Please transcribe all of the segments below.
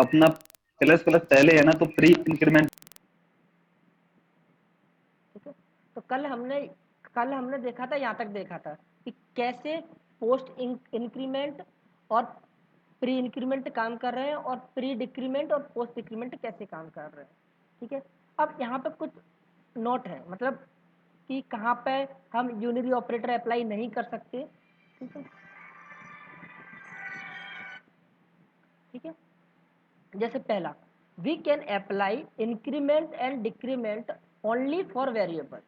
अपना plus plus पहले है ना, तो प्री इंक्रीमेंट। ठीक है, तो कल हमने देखा था, यहाँ तक देखा था कि कैसे पोस्ट इंक्रीमेंट और प्री इंक्रीमेंट काम कर रहे हैं और प्री डिक्रीमेंट और पोस्ट डिक्रीमेंट कैसे काम कर रहे हैं। ठीक है, अब यहाँ पे कुछ नोट है, मतलब कि कहाँ पे हम यूनिरी ऑपरेटर अप्लाई नहीं कर सकते। ठीक है, ठीक है, जैसे पहला, we can apply increment and decrement only for variable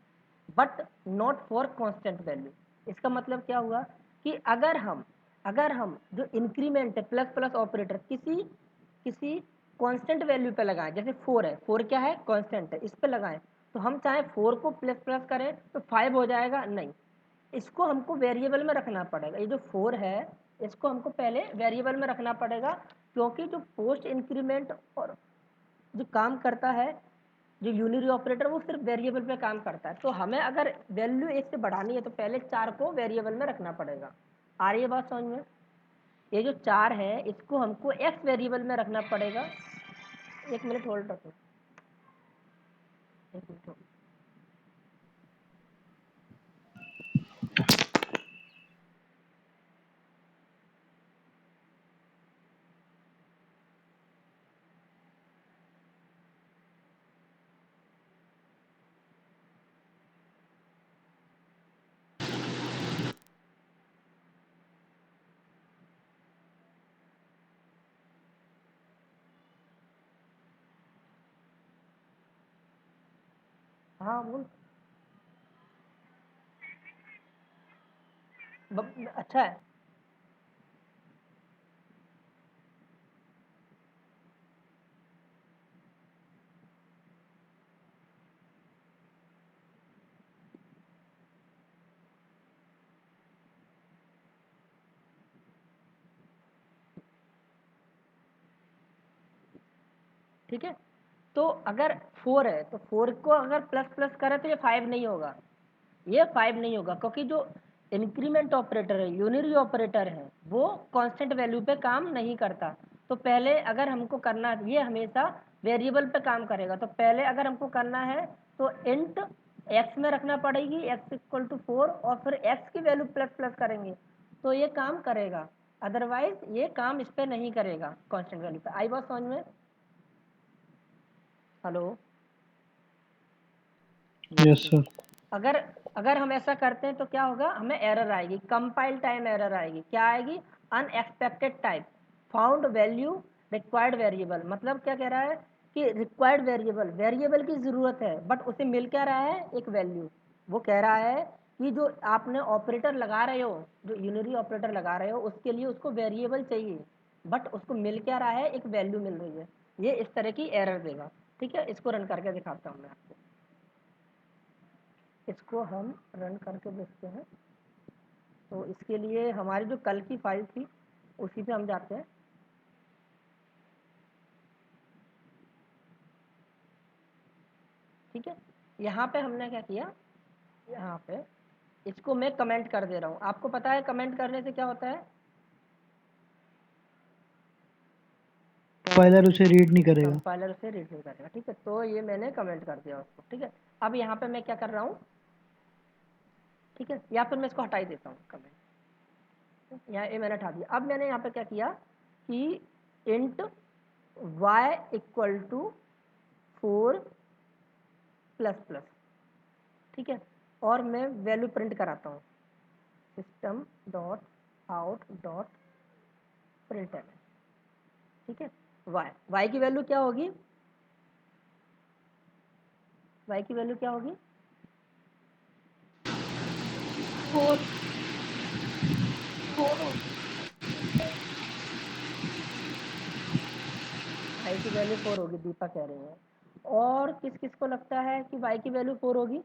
but not for constant value. इसका मतलब क्या हुआ कि अगर हम जो इंक्रीमेंट है प्लस प्लस ऑपरेटर किसी किसी कांस्टेंट वैल्यू पे लगाएं, जैसे 4 है, 4 क्या है, कांस्टेंट है, इस पे लगाएं, तो हम चाहे 4 को प्लस प्लस करें तो 5 हो जाएगा, नहीं, इसको हमको वेरिएबल में रखना पड़ेगा। ये जो 4 है इसको हमको पहले वेरिएबल में रखना पड़ेगा, क्योंकि जो पोस्ट इंक्रीमेंट और जो काम करता है, जो यूनिरी ऑपरेटर, वो सिर्फ वेरिएबल पे काम करता है। तो हमें अगर वैल्यू 1 से बढ़ानी है तो पहले 4 को वेरिएबल में रखना पड़ेगा। आ रही है बात समझ में? ये जो 4 है इसको हमको एक्स वेरिएबल में रखना पड़ेगा। 1 मिनट होल्ड रखो, 1 मिनट होल्ड। हाँ बोल। अच्छा है। ठीक है, तो अगर 4 है तो 4 को अगर प्लस प्लस करें तो ये 5 नहीं होगा, ये 5 नहीं होगा, क्योंकि जो इंक्रीमेंट ऑपरेटर है, यूनिरी ऑपरेटर है, वो कांस्टेंट वैल्यू पे काम नहीं करता। तो पहले अगर हमको करना है, ये हमेशा वेरिएबल पे काम करेगा, तो पहले अगर हमको करना है तो इंट एक्स में रखना पड़ेगी, एक्स इक्वल टू 4, और फिर एक्स की वैल्यू प्लस प्लस करेंगे तो ये काम करेगा, अदरवाइज ये काम इस पे नहीं करेगा कांस्टेंट वैल्यू पे। आई बात समझ में? हेलो? Yes sir. अगर अगर हम ऐसा करते हैं तो क्या होगा, हमें एरर आएगी, कंपाइल टाइम एरर आएगी। क्या आएगी? Unexpected type found value required variable. मतलब क्या कह रहा है कि रिक्वायर्ड वेरिएबल, वेरिएबल की ज़रूरत है बट उसे मिल क्या रहा है, एक वैल्यू। वो कह रहा है कि जो आपने ऑपरेटर लगा रहे हो, जो यूनिरी ऑपरेटर लगा रहे हो, उसके लिए उसको वेरिएबल चाहिए, बट उसको मिल क्या रहा है, एक वैल्यू मिल रही है। ये इस तरह की एरर देगा। ठीक है, इसको रन करके दिखाता हूँ मैं आपको। इसको हम रन करके देखते हैं। तो इसके लिए हमारी जो कल की फाइल थी उसी पे हम जाते हैं। ठीक है, यहाँ पे हमने क्या किया, यहाँ पे इसको मैं कमेंट कर दे रहा हूँ। आपको पता है कमेंट करने से क्या होता है? कंपाइलर उसे रीड नहीं करेगा। कंपाइलर उसे रीड नहीं करेगा। ठीक है, तो ये मैंने कमेंट कर दिया उसको। ठीक है, अब यहाँ पे मैं क्या कर रहा हूँ, ठीक है, या फिर मैं इसको हटा ही देता हूँ कमेंट। यहाँ ये मैंने हटा दिया। अब मैंने यहाँ पे क्या किया कि int y equal to 4 plus plus, ठीक है, और मैं वैल्यू प्रिंट कराता हूँ, system dot out dot print. ठीक है, y की वैल्यू क्या होगी, y की वैल्यू क्या होगी, 4 4 y की वैल्यू 4 होगी, दीपा कह रही है। और किस किस को लगता है कि y की वैल्यू 4 होगी?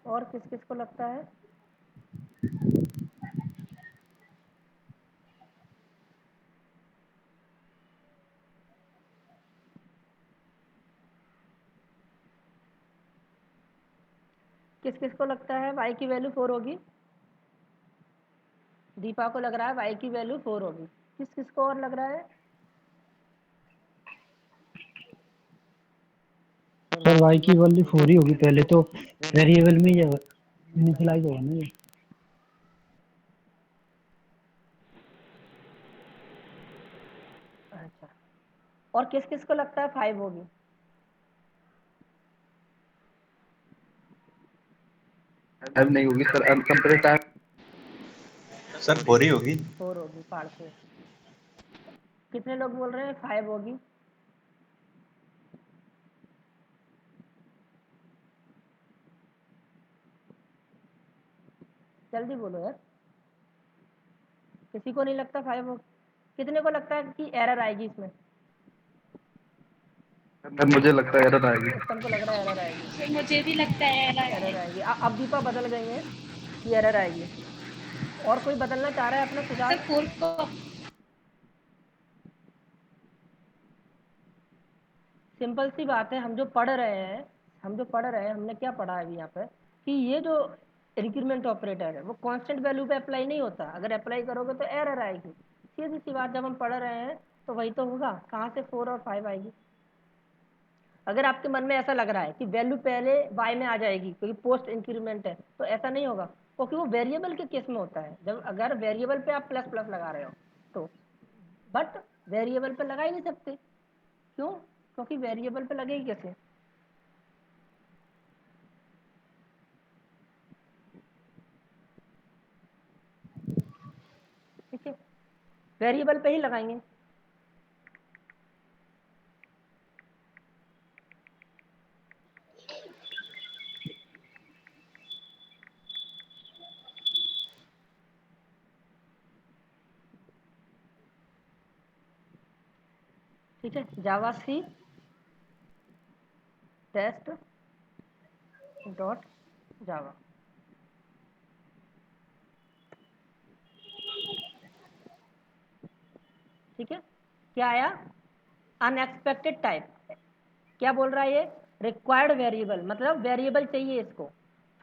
और किस किस को लगता है? किस किस को लगता है y की वैल्यू 4 होगी? दीपा को लग रहा है y की वैल्यू 4 होगी। किस किस को और लग रहा है? सर y की वैल्यू 4 ही होगी, पहले तो वेरिएबल में ही इनिशियलाइज होगा ना ये। अच्छा, और किस किस को लगता है 5 होगी? अब नहीं होगी सर, अब कंप्यूटर सर 4 ही होगी। 4 होगी, पाड़ से। कितने लोग बोल रहे हैं 5 होगी? जल्दी बोलो यार, किसी को नहीं लगता 5 होगी? कितने को लगता है कि एरर आएगी इसमें? मुझे लगता है एरर आएगी। उत्तम को लग रहा है एरर आएगी। सर मुझे भी लगता है एरर आएगी। अब दीपा बदल गई है कि एरर आएगी। और कोई बदलना चाह रहा है अपना सर सुझाव? 4 को सिंपल सी बात है, हम जो पढ़ रहे हैं हमने क्या पढ़ा है अभी यहाँ पे कि ये जो इंक्रीमेंट ऑपरेटर है वो कांस्टेंट वैल्यू पे अप्लाई नहीं होता। अगर अप्लाई करोगे तो एरर आएगी। सीधी सी बात, जब हम पढ़ रहे हैं तो वही तो होगा। कहाँ से 4 और 5 आएगी? अगर आपके मन में ऐसा लग रहा है कि वैल्यू पहले y में आ जाएगी क्योंकि पोस्ट इंक्रीमेंट है, तो ऐसा नहीं होगा, क्योंकि वो वेरिएबल के केस में होता है। जब अगर वेरिएबल पे आप प्लस प्लस लगा रहे हो तो, बट वेरिएबल पे लगा ही नहीं सकते। क्यों? क्योंकि वेरिएबल पे लगेगी कैसे? ठीक है, वेरिएबल पे ही लगाएंगे। ठीक है, जावा सी टेस्ट डॉट जावा। ठीक है, क्या आया? Unexpected type. क्या बोल रहा है ये? रिक्वायर्ड वेरिएबल, मतलब वेरिएबल चाहिए इसको।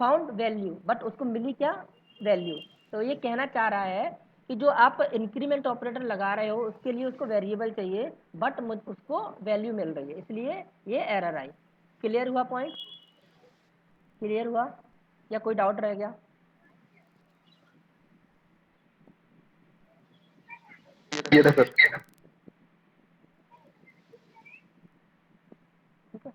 फाउंड वैल्यू, बट उसको मिली क्या? वैल्यू। तो ये कहना चाह रहा है कि जो आप इंक्रीमेंट ऑपरेटर लगा रहे हो उसके लिए उसको वेरिएबल चाहिए, बट उसको वैल्यू मिल रही है, इसलिए ये एरर आई। क्लियर हुआ पॉइंट? क्लियर हुआ या कोई डाउट रह गया? ये था सर। ठीक है,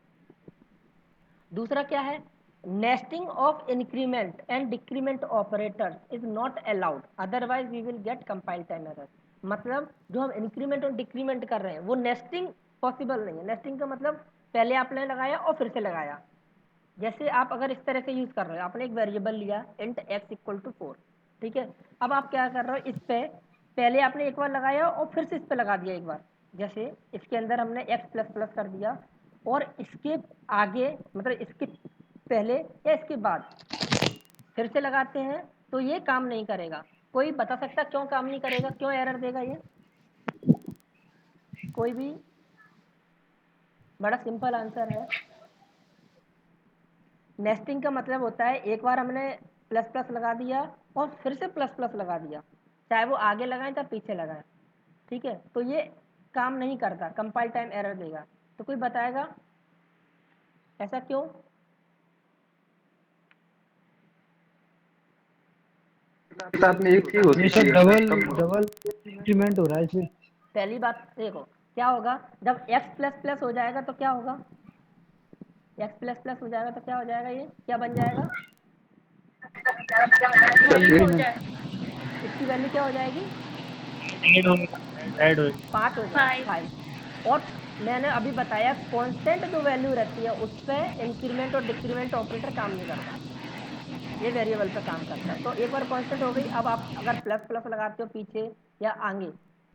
दूसरा क्या है? Nesting of increment and decrement operators is not allowed, otherwise we will get compile time error. मतलब जो हम इंक्रीमेंट और डिक्रीमेंट कर रहे हैं वो नेस्टिंग पॉसिबल नहीं है। नेस्टिंग का मतलब पहले आपने लगाया और फिर से लगाया। जैसे आप अगर इस तरह से यूज कर रहे हो, आपने एक वेरिएबल लिया इंट x इक्वल टू 4, ठीक है। अब आप क्या कर रहे हो, इस पे पहले आपने एक बार लगाया और फिर से इस पे लगा दिया एक बार। जैसे इसके अंदर हमने x प्लस प्लस कर दिया और इसके आगे मतलब इसके पहले या इसके बाद फिर से लगाते हैं, तो ये काम नहीं करेगा। कोई बता सकता क्यों काम नहीं करेगा, क्यों एरर देगा ये? कोई भी? बड़ा सिंपल आंसर है। नेस्टिंग का मतलब होता है एक बार हमने प्लस प्लस लगा दिया और फिर से प्लस प्लस लगा दिया, चाहे वो आगे लगाएं चाहे पीछे लगाएं। ठीक है, तो ये काम नहीं करता, कंपाइल टाइम एरर देगा। तो कोई बताएगा ऐसा क्यों? आपने एक चीज होती ये सर थी डबल डबल इंक्रीमेंट हो रहा है इसमें। पहली बात देखो, क्या होगा जब x प्लस प्लस हो जाएगा तो क्या होगा? x प्लस प्लस हो जाएगा तो क्या हो जाएगा? ये क्या बन जाएगा? वैल्यू हो जाए इसकी वैल्यू क्या हो जाएगी? ऐड हो 5 हो जाएगी, 5। 5। और मैंने अभी बताया कांस्टेंट जो वैल्यू रहती है उस पर इंक्रीमेंट और डिक्रीमेंट ऑपरेटर काम नहीं करता, ये वेरिएबल पे काम करता है। तो एक बार कांस्टेंट हो गई, अब आप अगर प्लस प्लस लगाते हो पीछे या आगे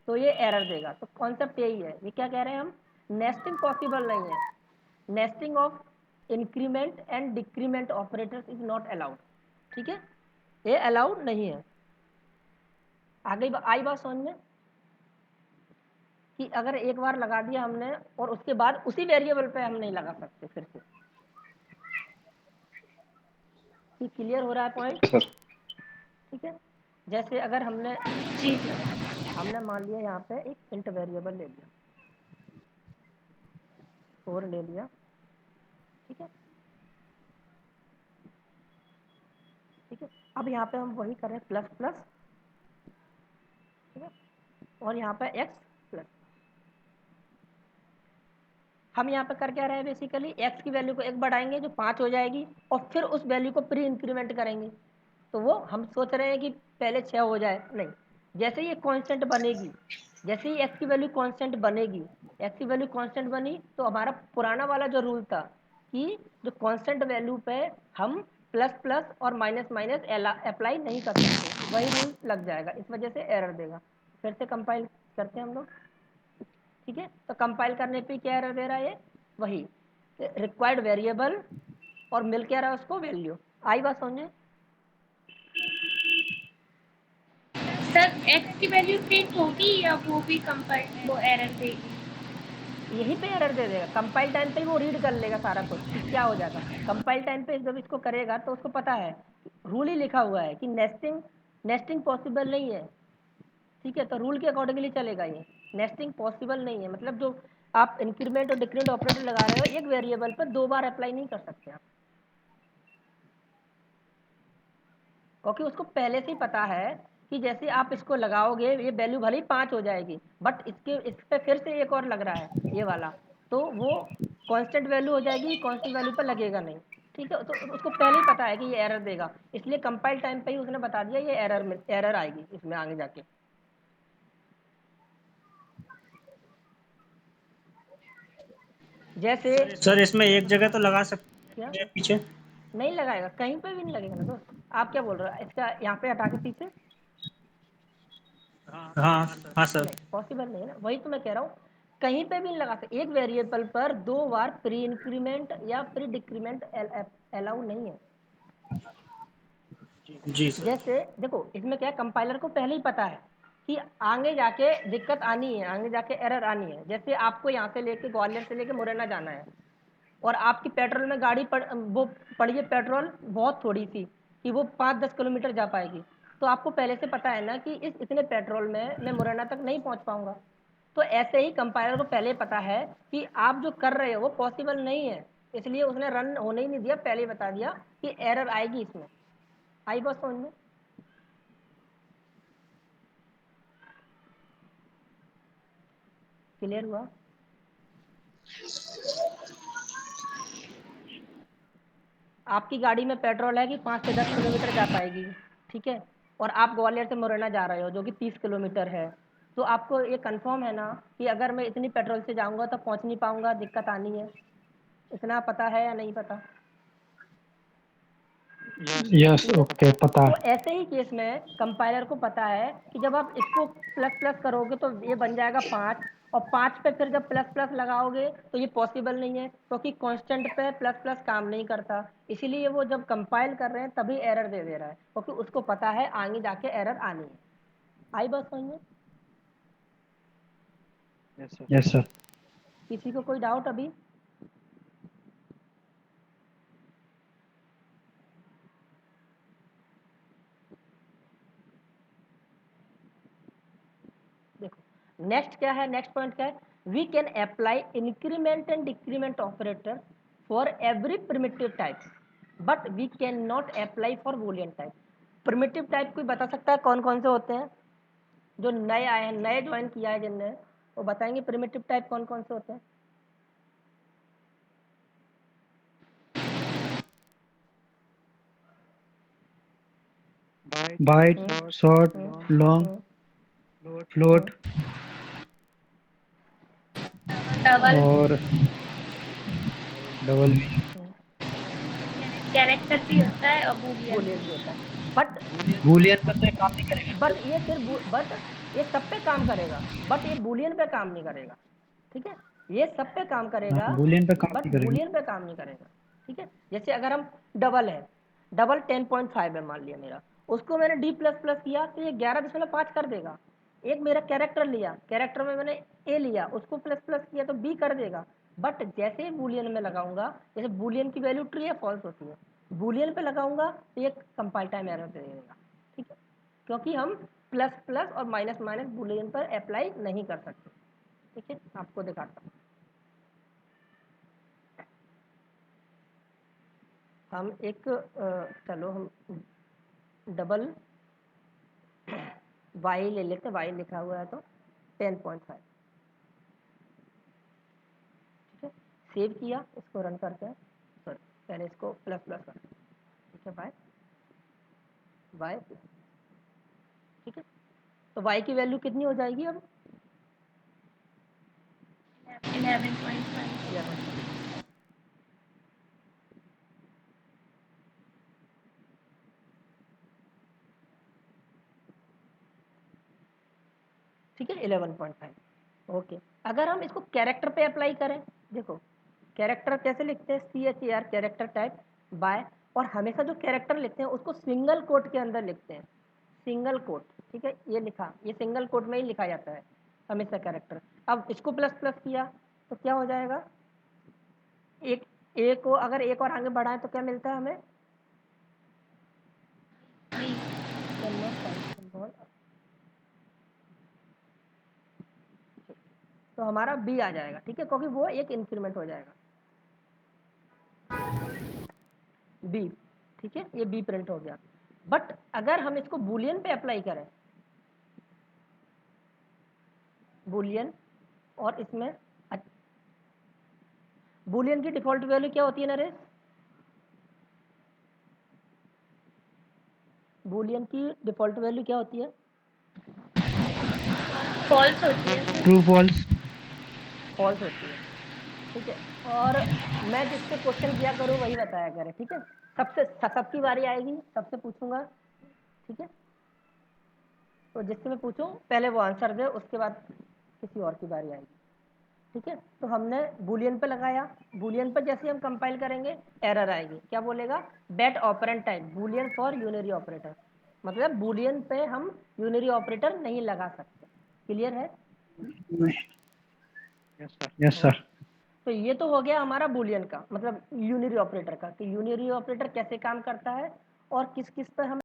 तो ये एरर देगा। तो कॉन्सेप्ट यही है। ये क्या कह रहे हैं हम? नेस्टिंग पॉसिबल नहीं है। Nesting of increment and decrement operators is not allowed. ठीक है, ये अलाउड नहीं है। आगे आई बात समझ में कि अगर एक बार लगा दिया हमने और उसके बाद उसी वेरिएबल पे हम नहीं लगा सकते फिर से। ये क्लियर हो रहा है पॉइंट? सर ठीक है। जैसे अगर हमने जी मान लिया यहाँ पे एक इंट वेरिएबल ले लिया, 4 ले लिया, ठीक है। ठीक है, अब यहाँ पे हम वही कर रहे हैं प्लस प्लस, ठीक है, और यहाँ पे एक्स प्लस। हम यहाँ पे कर क्या रहे हैं, बेसिकली एक्स की वैल्यू को 1 बढ़ाएंगे जो 5 हो जाएगी, और फिर उस वैल्यू को प्री इंक्रीमेंट करेंगे। तो वो हम सोच रहे हैं कि पहले 6 हो जाए, नहीं, जैसे ये कांस्टेंट बनेगी, जैसे ही एक्स की वैल्यू कांस्टेंट बनेगी, एक्स की वैल्यू कांस्टेंट बनी तो हमारा पुराना वाला जो रूल था कि जो कांस्टेंट वैल्यू पे हम प्लस प्लस और माइनस माइनस अप्लाई नहीं कर सकते, वही रूल लग जाएगा, इस वजह से एरर देगा। फिर से कंपाइल करते हैं हम लोग, ठीक है। तो कंपाइल करने पे क्या एरर दे रहा है, ये वही रिक्वायर्ड वेरिएबल और मिल क्या रहा है उसको वैल्यू। आई बात समझे? सर, एक्स की वैल्यू प्रिंट होगी या वो भी कंपाइल वो एरर देगी? यहीं पे एरर दे देगा, कंपाइल टाइम पे ही वो रीड कर लेगा सारा कुछ कि क्या हो जाएगा। कंपाइल टाइम पे जब इसको करेगा तो उसको पता है, रूल ही लिखा हुआ है कि नेस्टिंग पॉसिबल नहीं है, ठीक है। तो रूल के अकॉर्डिंगली चलेगा, ये नेस्टिंग पॉसिबल नहीं है, मतलब जो आप इंक्रीमेंट और डिक्रीमेंट ऑपरेटर लगा रहे हो एक वेरिएबल पर 2 बार अप्लाई नहीं कर सकते आप, क्योंकि उसको पहले से ही पता है कि जैसे आप इसको लगाओगे ये वैल्यू भले ही 5 हो जाएगी, बट इस पे फिर से एक और लग रहा है ये वाला, तो वो कांस्टेंट वैल्यू हो जाएगी, कांस्टेंट वैल्यू पर लगेगा नहीं, ठीक है। तो उसको पहले ही पता है कि ये एरर देगा, इसलिए कंपाइल टाइम पे ही उसने बता दिया ये एरर आएगी इसमें आगे जाके। जैसे सर इसमें एक जगह तो लगा सकते क्या हैं पीछे। नहीं लगाएगा, कहीं पे भी नहीं लगेगा ना दोस्त। आप क्या बोल रहे हो, इसका यहाँ पे हटा के पीछे? हाँ हाँ सर। नहीं पॉसिबल नहीं है ना, वही तो मैं कह रहा हूँ, कहीं पे भी नहीं लगा सकते। एक वेरिएबल पर 2 बार प्री इंक्रीमेंट या प्री डिक्रीमेंट अलाउ नहीं है। जी सर। जैसे देखो इसमें क्या है, कंपाइलर को पहले ही पता है कि आगे जाके दिक्कत आनी है, आगे जाके एरर आनी है। जैसे आपको यहाँ से लेके ग्वालियर से लेके मुरैना जाना है, और आपकी पेट्रोल में गाड़ी वो पड़ी है पेट्रोल बहुत थोड़ी सी कि वो 5-10 किलोमीटर जा पाएगी, तो आपको पहले से पता है ना कि इतने पेट्रोल में मैं मुरैना तक नहीं पहुंच पाऊंगा। तो ऐसे ही कंपाइलर को पहले पता है कि आप जो कर रहे हो वो पॉसिबल नहीं है, इसलिए उसने रन होने ही नहीं दिया, पहले ही बता दिया कि एरर आएगी इसमें। आई बात समझ में? क्लियर हुआ? आपकी गाड़ी में पेट्रोल है कि 5 से 10 किलोमीटर जा पाएगी, ठीक है, और आप ग्वालियर से मुरैना जा रहे हो जो कि 30 किलोमीटर है, तो आपको ये कंफर्म है ना कि अगर मैं इतनी पेट्रोल से जाऊंगा तो पहुंच नहीं पाऊंगा, दिक्कत आनी है, इतना पता है या नहीं पता? यस ओके पता तो है। ऐसे ही केस में कंपाइलर को पता है कि जब आप इसको प्लस प्लस करोगे तो ये बन जाएगा 5, और 5 पे फिर जब प्लस प्लस लगाओगे तो ये पॉसिबल नहीं है, क्योंकि कांस्टेंट पे प्लस प्लस काम नहीं करता, इसीलिए वो जब कंपाइल कर रहे हैं तभी एरर दे रहा है, क्योंकि उसको पता है आगे जाके एरर आनी है। आई बात समझ में? Yes sir. किसी को कोई डाउट अभी? देखो नेक्स्ट क्या है, नेक्स्ट पॉइंट क्या है, we can apply increment and decrement operator for every primitive type, but we can not apply for boolean type. Primitive type कोई बता सकता है कौन कौन से होते हैं? जो नए आए हैं, नए ज्वाइन किया है जिनने, वो बताएंगे प्रिमिटिव टाइप कौन कौन से होते हैं? Bite short long float double और डबल भी। कैरेक्टर भी होता है और बूलियन बूलियन भी होता है, बट बूलियन पर तो ये काम नहीं करेगा। बट ये सिर्फ बट ये सब पे काम करेगा, बट ये बूलियन पे काम नहीं करेगा, ठीक है। ये सब पे काम हाँ करेगा बूलियन पे काम बट नहीं करेगा। बूलियन पे काम नहीं करेगा, ठीक है। जैसे अगर हम डबल है, डबल 10.5 है मान लिया मेरा, उसको मैंने डी प्लस प्लस किया तो ये 11.5 कर देगा। एक मेरा कैरेक्टर लिया, कैरेक्टर में मैंने ए लिया, उसको प्लस प्लस किया तो बी कर देगा। बट जैसे ही बूलियन में लगाऊंगा, जैसे बूलियन की वैल्यू ट्रू या फॉल्स होती है, बूलियन पे लगाऊंगा तो ये कंपाइल टाइम एरर दे देगा, ठीक है, क्योंकि हम प्लस प्लस और माइनस माइनस बूलियन पर अप्लाई नहीं कर सकते, ठीक है। आपको दिखाता हूँ, हम एक चलो हम डबल y ले लेते, y लिखा हुआ है तो 10.5, ठीक है। सेव किया, इसको रन करते हैं, सॉरी पहले इसको प्लस प्लस करते हैं, ठीक है, y ठीक है। तो y की वैल्यू कितनी हो जाएगी अब 11.5। 11, ठीक है, 11.5। ओके, अगर हम इसको कैरेक्टर पे अप्लाई करें, देखो कैरेक्टर कैसे लिखते हैं, CHAR कैरेक्टर टाइप बाय, और हमेशा जो कैरेक्टर लिखते हैं उसको सिंगल कोट के अंदर लिखते हैं, सिंगल कोट, ठीक है, ये लिखा, ये सिंगल कोट में ही लिखा जाता है हमेशा कैरेक्टर। अब इसको प्लस प्लस किया तो क्या हो जाएगा, एक ए को अगर एक और आगे बढ़ाएं तो क्या मिलता है हमें, तो हमारा बी आ जाएगा, ठीक है, क्योंकि वो एक इंक्रीमेंट हो जाएगा बी, ठीक है, ये बी प्रिंट हो गया। बट अगर हम इसको बूलियन पे अप्लाई करें, बूलियन, और इसमें बूलियन की डिफॉल्ट वैल्यू क्या होती है नरेश, बूलियन की डिफॉल्ट वैल्यू क्या होती है, फॉल्स होती है। True false. फॉल्स होती है, ठीक है। और मैं जिससे क्वेश्चन किया करूँ वही बताया करें, ठीक है, सबकी बारी आएगी, सबसे पूछूंगा, ठीक है, तो जिससे मैं पूछूं पहले वो आंसर दे, उसके बाद किसी और की बारी आएगी, ठीक है। तो हमने बूलियन पे लगाया, बूलियन पर जैसे हम कंपाइल करेंगे एरर आएगी, क्या बोलेगा, bad operand type boolean for unary operator, मतलब बूलियन पे हम यूनरी ऑपरेटर नहीं लगा सकते, क्लियर है। Yes sir. तो ये तो हो गया हमारा बूलियन का, मतलब यूनरी ऑपरेटर का, कि यूनरी ऑपरेटर कैसे काम करता है और किस किस पर हम